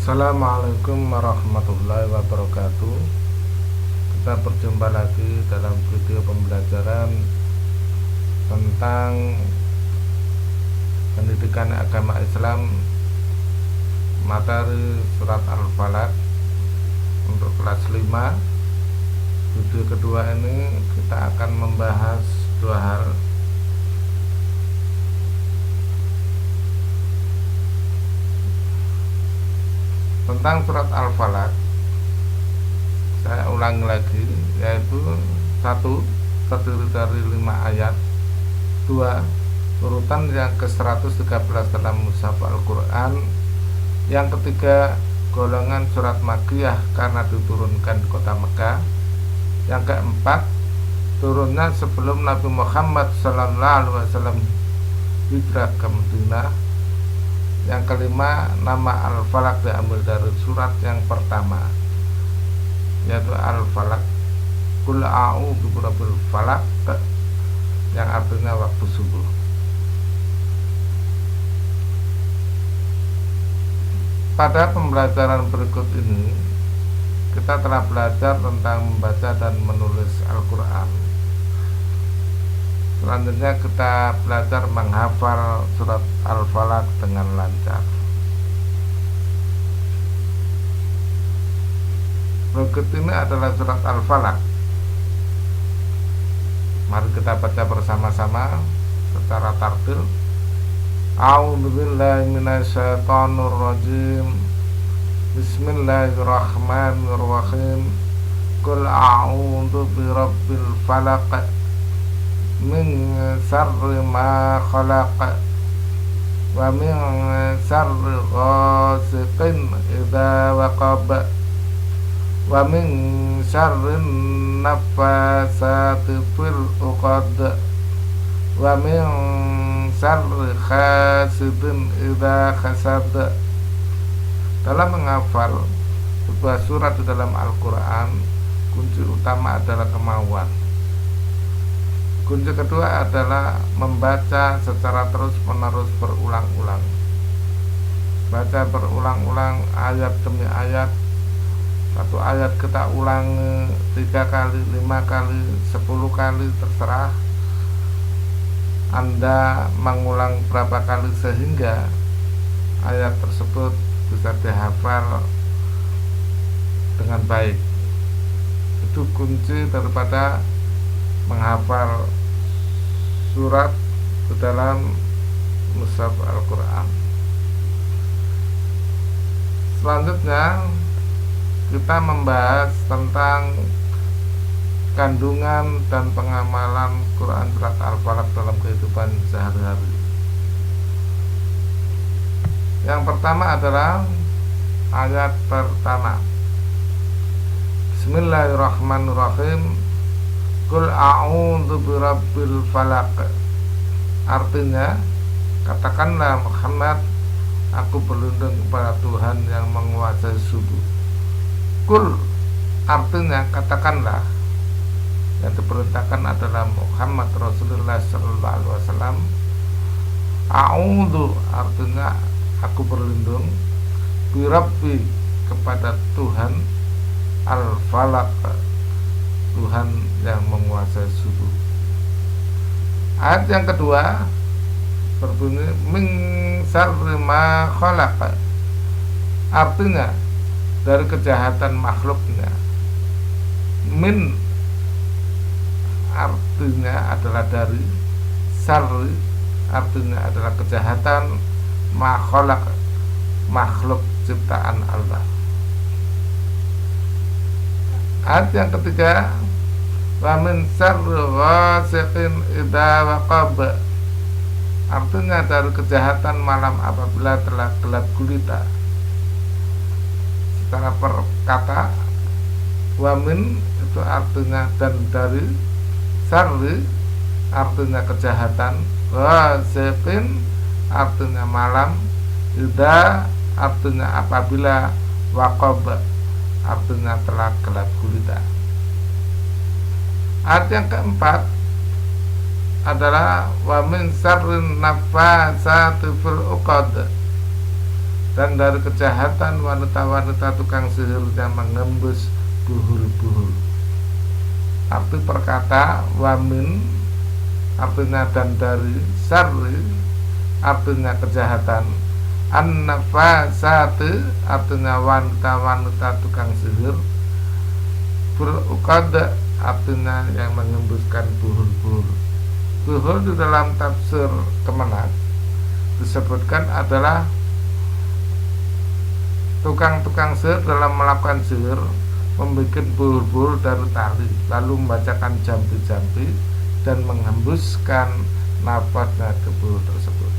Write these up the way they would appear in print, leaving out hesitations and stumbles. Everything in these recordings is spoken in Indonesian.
Assalamualaikum warahmatullahi wabarakatuh. Kita berjumpa lagi dalam video pembelajaran tentang pendidikan agama Islam, materi surat Al-Falaq untuk kelas 5. Video kedua ini kita akan membahas dua hal. Tentang surat Al-Falaq, saya ulangi lagi, yaitu 1. Terdiri dari 5 ayat. 2. Urutan yang ke-113 dalam mushaf Al-Quran. Yang ketiga, golongan surat Makkiyah karena diturunkan di kota Mekah. Yang keempat, turunnya sebelum Nabi Muhammad SAW hijrah ke Madinah. Yang kelima, nama Al-Falaq diambil dari surat yang pertama, yaitu Al-Falaq, Qul a'udzu birabbil falaq, yang artinya waktu subuh. Pada pembelajaran berikut ini kita telah belajar tentang membaca dan menulis Al-Quran. Selanjutnya kita belajar menghafal surat Al-Falaq dengan lancar. Berikut ini adalah surat Al-Falaq. Mari kita baca bersama-sama secara tartil. A'udzubillahi minasyaitonirrajim. Bismillahirrahmanirrahim. Qul a'udzu birabbil falaq min syarri ma khalaq wa min syarri ghasiqin idza waqab wa min syarri naffasati fil uqad wa min syarri hasidin idza hasad. Dalam menghafal sebuah surat di dalam Al-Quran, kunci utama adalah kemauan. Kunci kedua adalah membaca secara terus-menerus berulang-ulang. Baca berulang-ulang ayat demi ayat. Satu ayat kita ulangi 3 kali, 5 kali, 10 kali, terserah Anda mengulang berapa kali sehingga ayat tersebut bisa dihafal dengan baik. Itu kunci daripada menghafal surat di dalam mushaf Al-Quran. Selanjutnya kita membahas tentang kandungan dan pengamalan Quran surat Al-Falaq dalam kehidupan sehari-hari. Yang pertama adalah ayat pertama. Bismillahirrahmanirrahim. Qul a'udzu birabbil falaq. Artinya, katakanlah Muhammad, aku berlindung kepada Tuhan yang menguasai subuh. Qul artinya katakanlah. Yang diperintahkan adalah Muhammad Rasulullah sallallahu alaihi wasallam. A'udzu artinya aku berlindung, birabbi kepada Tuhan, al-falaq Tuhan yang menguasai subuh. Ayat yang kedua berbunyi min syarri ma khalaq. Artinya dari kejahatan makhluknya. Min artinya adalah dari, syarri artinya adalah kejahatan, ma khalaq makhluk ciptaan Allah. Ayat yang ketiga, wa min syarri ghasiqin idza waqab. Artinya dari kejahatan malam apabila telah gelap gulita. Secara perkata, wa min itu artinya dan dari, syarri artinya kejahatan, ghasiqin artinya malam, idza artinya apabila, waqab artinya telah gelap gulita. Ayat yang keempat adalah wa min syarrin naffasati fil uqad. dan dari kejahatan wanita-wanita tukang sihir yang mengembus buhul-buhul. Arti perkata wamin artinya dan dari, syarri artinya kejahatan, an-nafasati artinya wanita-wanita tukang sihir, bil-uqad artinya yang mengembuskan buhul-buhul. Buhul di dalam tafsir Kemenak disebutkan adalah tukang-tukang sihir dalam melakukan sihir membuat buhul-buhul dari tali, lalu membacakan jampi-jampi dan menghembuskan nafasnya ke buhul tersebut.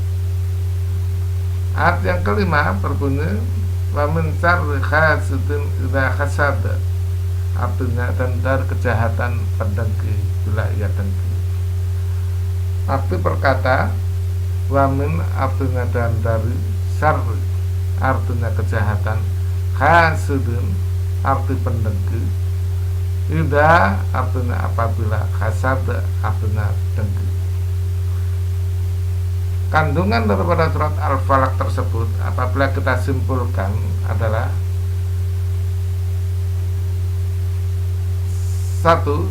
Ayat yang kelima berbunyi wa min syarri hasidin idza hasada, artinya dan dari kejahatan pendengki bila ia dengki. Arti perkata wamin artinya dan dari, syarri artinya kejahatan, hasidin arti pendengki, idza artinya apabila, hasada artinya dengki. Kandungan daripada surat Al-Falaq tersebut apabila kita simpulkan adalah: satu,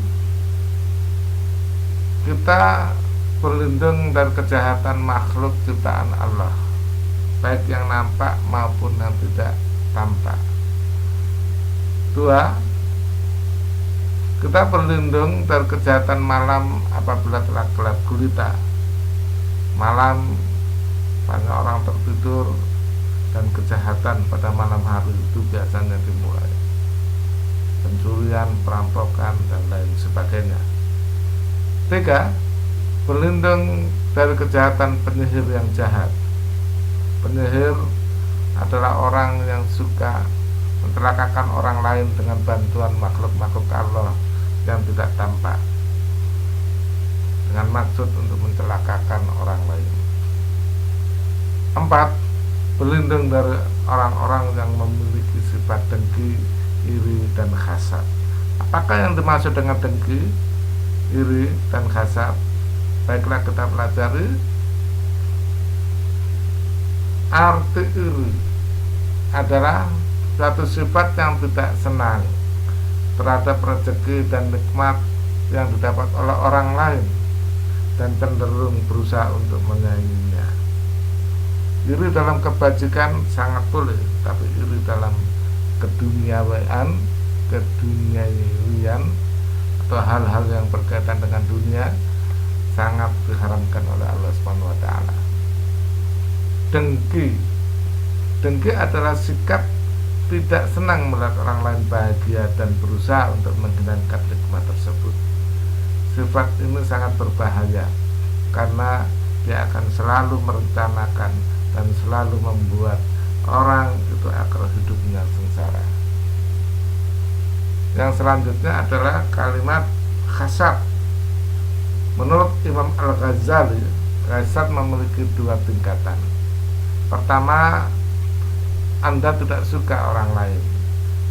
kita berlindung dari kejahatan makhluk ciptaan Allah, baik yang nampak maupun yang tidak tampak. Dua, kita berlindung dari kejahatan malam apabila telah gelap gulita. Malam banyak orang tertidur dan kejahatan pada malam hari itu biasanya dimulai, pencurian, perampokan, dan lain sebagainya. Tiga, berlindung dari kejahatan penyihir yang jahat. Penyihir adalah orang yang suka mencelakakan orang lain dengan bantuan makhluk-makhluk Allah yang tidak tampak, dengan maksud untuk mencelakakan orang lain. Empat, berlindung dari orang-orang yang memiliki sifat dengki, iri, dan hasad. Apakah yang dimaksud dengan dengki, iri, dan hasad? Baiklah kita pelajari. Arti iri adalah suatu sifat yang tidak senang terhadap rezeki dan nikmat yang didapat oleh orang lain dan cenderung berusaha untuk menyainginya. Iri dalam kebajikan sangat boleh, tapi iri dalam keduniawian atau hal-hal yang berkaitan dengan dunia sangat diharamkan oleh Allah Subhanahu wa taala. Dengki adalah sikap tidak senang melihat orang lain bahagia dan berusaha untuk menghilangkan nikmat tersebut. Sifat ini sangat berbahaya karena dia akan selalu merencanakan dan selalu membuat orang itu akan hidupnya sengsara. Yang selanjutnya adalah kalimat hasad. Menurut Imam Al-Ghazali, hasad memiliki dua tingkatan. Pertama, Anda tidak suka orang lain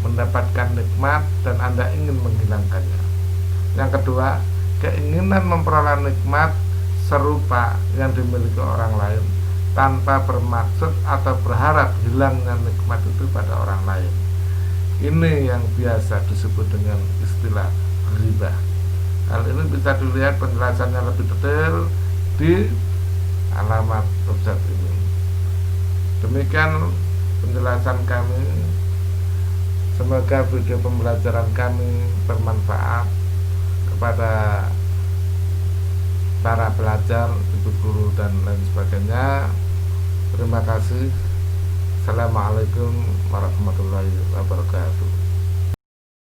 mendapatkan nikmat dan Anda ingin menghilangkannya. Yang kedua, keinginan memperoleh nikmat serupa yang dimiliki orang lain tanpa bermaksud atau berharap hilangnya nikmat itu pada orang lain. Ini yang biasa disebut dengan istilah ghibah. Hal ini bisa dilihat penjelasannya lebih detail di alamat website ini. Demikian penjelasan kami. Semoga video pembelajaran kami bermanfaat kepada para pelajar, ibu guru, dan lain sebagainya. Terima kasih. Assalamualaikum warahmatullahi wabarakatuh.